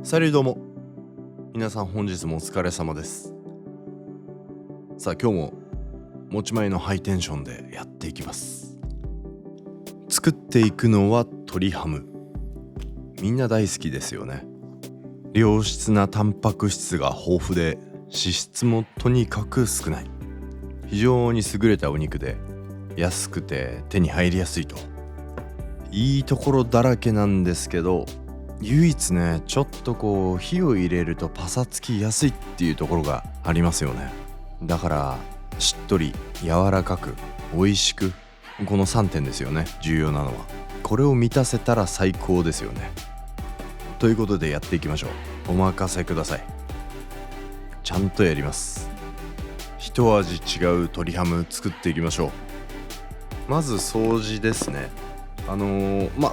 サリューどうも皆さん、本日もお疲れ様です。さあ今日も持ち前のハイテンションでやっていきます。作っていくのは鶏ハム。みんな大好きですよね。良質なタンパク質が豊富で脂質もとにかく少ない、非常に優れたお肉で安くて手に入りやすいと、いいところだらけなんですけど、唯一ねちょっと火を入れるとパサつきやすいっていうところがありますよね。だからしっとり柔らかく美味しく、この3点ですよね、重要なのは。これを満たせたら最高ですよね。ということでやっていきましょう。お任せください。ちゃんとやります。一味違う鶏ハム作っていきましょう。まず掃除ですね。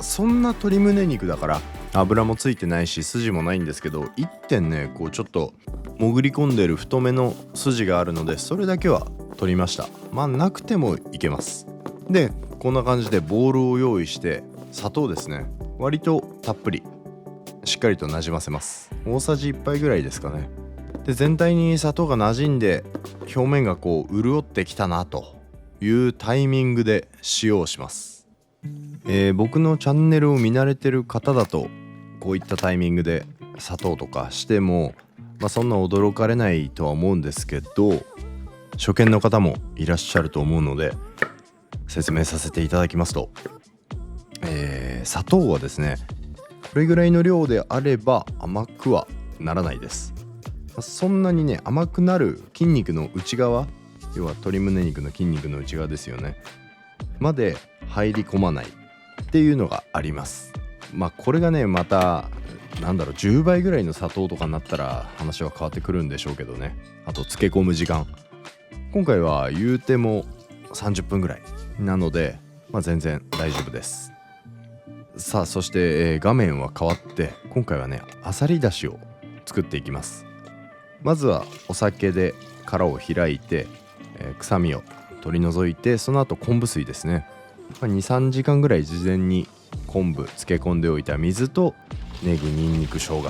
そんな鶏胸肉だから油もついてないし筋もないんですけど、1点ねちょっと潜り込んでる太めの筋があるので、それだけは取りました。なくてもいけます。でこんな感じでボウルを用意して、砂糖ですね、割とたっぷりしっかりとなじませます。大さじ1杯ぐらいですかね。で全体に砂糖がなじんで表面が潤ってきたなというタイミングで塩をします。僕のチャンネルを見慣れてる方だとこういったタイミングで砂糖とかしても、そんな驚かれないとは思うんですけど、初見の方もいらっしゃると思うので説明させていただきますと、砂糖はですね、これぐらいの量であれば甘くはならないです。そんなにね甘くなる筋肉の内側、要は鶏胸肉の筋肉の内側ですよね、まで入り込まないっていうのがあります。これがねまた10倍ぐらいの砂糖とかになったら話は変わってくるんでしょうけどね。あと漬け込む時間、今回は言うても30分ぐらいなので、全然大丈夫です。さあそして、画面は変わって今回はねあさりだしを作っていきます。まずはお酒で殻を開いて、臭みを取り除いて、その後昆布水ですね、2,3 時間ぐらい事前に昆布漬け込んでおいた水とネギ、ニンニク、生姜、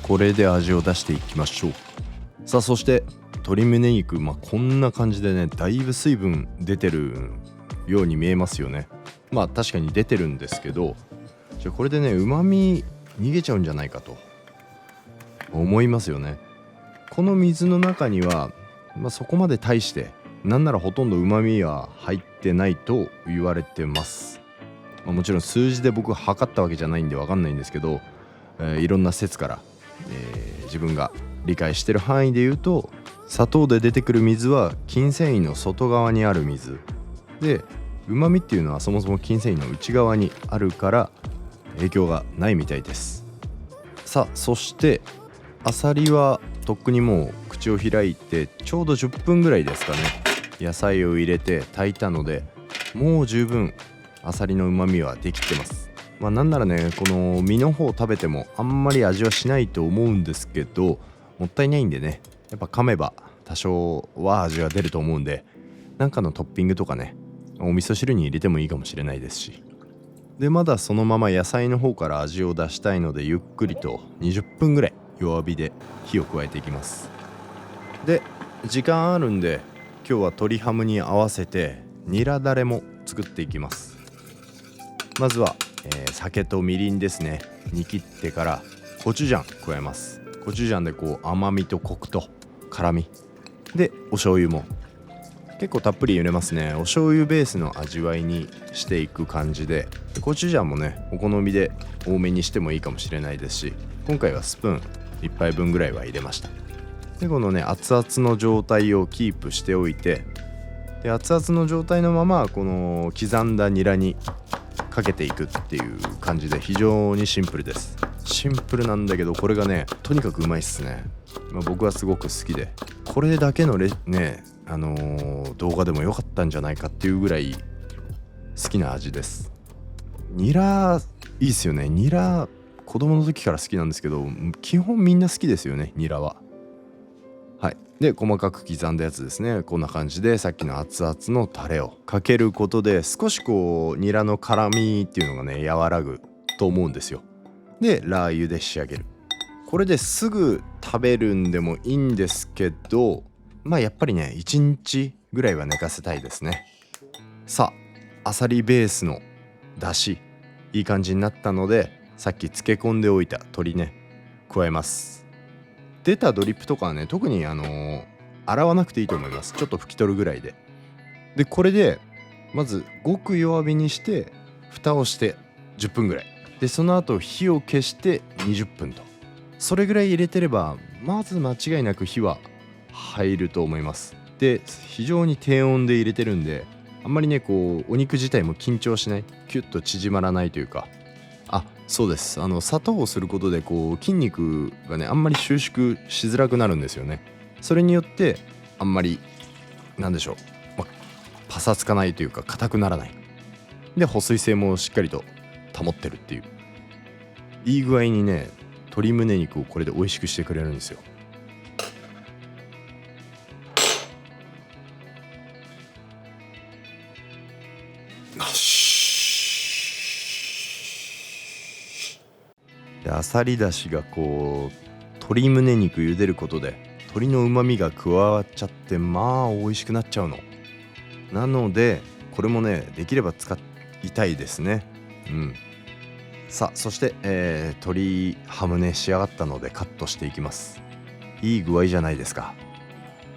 これで味を出していきましょう。さあそして鶏胸肉、こんな感じでねだいぶ水分出てるように見えますよね。確かに出てるんですけど、これでね旨味逃げちゃうんじゃないかと思いますよね。この水の中には、そこまで大してなんならほとんど旨味は入ってないと言われてます。もちろん数字で僕測ったわけじゃないんで分かんないんですけど、いろんな説から、自分が理解してる範囲で言うと、砂糖で出てくる水は筋繊維の外側にある水で、旨味っていうのはそもそも筋繊維の内側にあるから影響がないみたいです。さあそしてアサリはとっくにもう口を開いてちょうど10分ぐらいですかね、野菜を入れて炊いたので、もう十分アサリの旨味はできてます。なんならねこの身の方食べてもあんまり味はしないと思うんですけど、もったいないんでね、やっぱ噛めば多少は味が出ると思うんで、なんかのトッピングとかね、お味噌汁に入れてもいいかもしれないですし。でまだそのまま野菜の方から味を出したいので、ゆっくりと20分ぐらい弱火で火を加えていきます。で時間あるんで今日は鶏ハムに合わせてニラだれも作っていきます。まずは、酒とみりんですね、煮切ってからコチュジャン加えます。コチュジャンで甘みとコクと辛みで、お醤油も結構たっぷり入れますね。お醤油ベースの味わいにしていく感じで、コチュジャンもねお好みで多めにしてもいいかもしれないですし、今回はスプーン1杯分ぐらいは入れました。でこのね熱々の状態をキープしておいて、で熱々の状態のままこの刻んだニラにかけていくっていう感じで、非常にシンプルです。シンプルなんだけどこれがねとにかくうまいっすね。僕はすごく好きで、これだけの動画でも良かったんじゃないかっていうぐらい好きな味です。ニラいいっすよね。ニラ子供の時から好きなんですけど、基本みんな好きですよね、ニラは。はい。で細かく刻んだやつですね、こんな感じでさっきの熱々のタレをかけることで、少しニラの辛みっていうのがね和らぐと思うんですよ。でラー油で仕上げる。これですぐ食べるんでもいいんですけど、やっぱりね1日ぐらいは寝かせたいですね。さあ、アサリベースのだしいい感じになったので、さっき漬け込んでおいた鶏ね加えます。出たドリップとかはね特に洗わなくていいと思います。ちょっと拭き取るぐらいで。でこれでまずごく弱火にして蓋をして10分ぐらいで、その後火を消して20分と、それぐらい入れてればまず間違いなく火は入ると思います。で非常に低温で入れてるんで、あんまりねこうお肉自体も緊張しない、キュッと縮まらないというか。そうです。砂糖をすることでこう筋肉がねあんまり収縮しづらくなるんですよね。それによってあんまりなんでしょう、パサつかないというか硬くならないで、保水性もしっかりと保ってるっていう、いい具合にね鶏胸肉をこれで美味しくしてくれるんですよ。でアサリだしがこう鶏胸肉茹でることで鶏の旨味が加わっちゃって、美味しくなっちゃうの。なのでこれもねできれば使いたいですね。さあそして、鶏ハムね仕上がったのでカットしていきます。いい具合じゃないですか。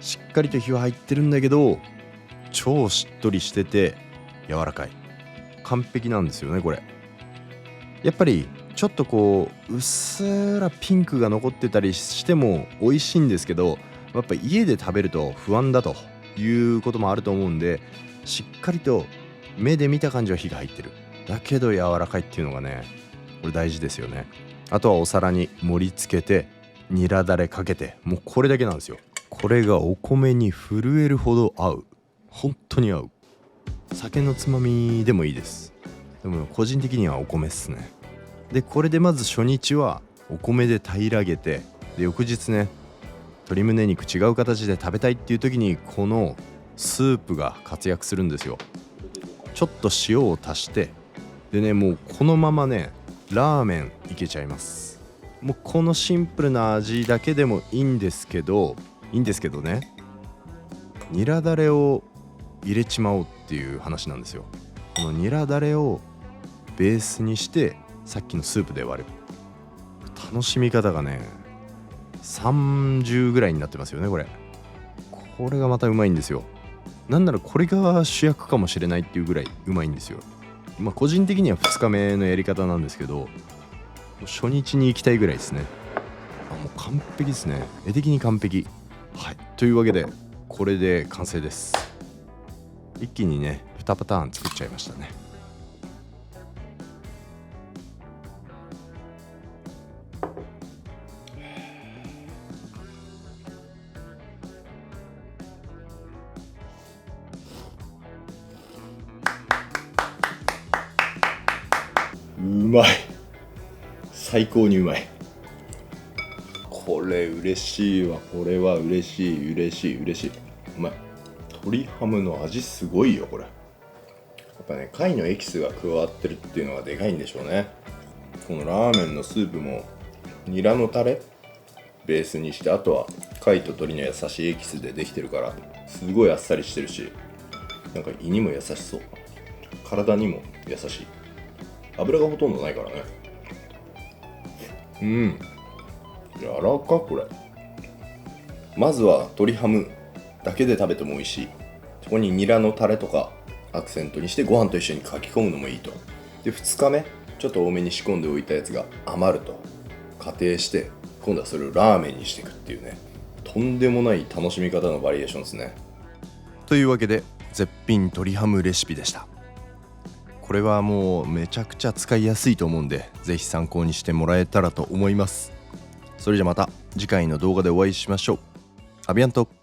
しっかりと火は入ってるんだけど超しっとりしてて柔らかい、完璧なんですよねこれ。やっぱりちょっとこううっすらピンクが残ってたりしても美味しいんですけど、やっぱ家で食べると不安だということもあると思うんで、しっかりと目で見た感じは火が入ってるだけど柔らかいっていうのがねこれ大事ですよね。あとはお皿に盛り付けてニラだれかけて、もうこれだけなんですよ。これがお米に震えるほど合う。本当に合う。酒のつまみでもいいです。でも個人的にはお米っすね。でこれでまず初日はお米で平らげて、で翌日ね鶏胸肉違う形で食べたいっていう時にこのスープが活躍するんですよ。ちょっと塩を足して、でねもうこのままねラーメンいけちゃいます。もうこのシンプルな味だけでもいいんですけどね、ニラだれを入れちまおうっていう話なんですよ。このニラだれをベースにしてさっきのスープで割る。楽しみ方がね30ぐらいになってますよねこれ。これがまたうまいんですよ。なんならこれが主役かもしれないっていうぐらいうまいんですよ。個人的には2日目のやり方なんですけど、初日に行きたいぐらいですね。もう完璧ですね。絵的に完璧。はい、というわけでこれで完成です。一気にね2パターン作っちゃいましたね。うまい、最高にうまい。これ嬉しいわ。これは嬉しい。うまい。鶏ハムの味すごいよこれ。やっぱね貝のエキスが加わってるっていうのがでかいんでしょうね。このラーメンのスープもニラのタレベースにして、あとは貝と鶏の優しいエキスでできてるからすごいあっさりしてるし、なんか胃にも優しそう、体にも優しい。油がほとんどないからね。柔らかこれ。まずは鶏ハムだけで食べても美味しい。そこにニラのタレとかアクセントにしてご飯と一緒にかき込むのもいいと。で2日目ちょっと多めに仕込んでおいたやつが余ると仮定して、今度はそれをラーメンにしていくっていうね、とんでもない楽しみ方のバリエーションですね。というわけで絶品鶏ハムレシピでした。これはもうめちゃくちゃ使いやすいと思うんで、ぜひ参考にしてもらえたらと思います。それじゃまた次回の動画でお会いしましょう。アビアント。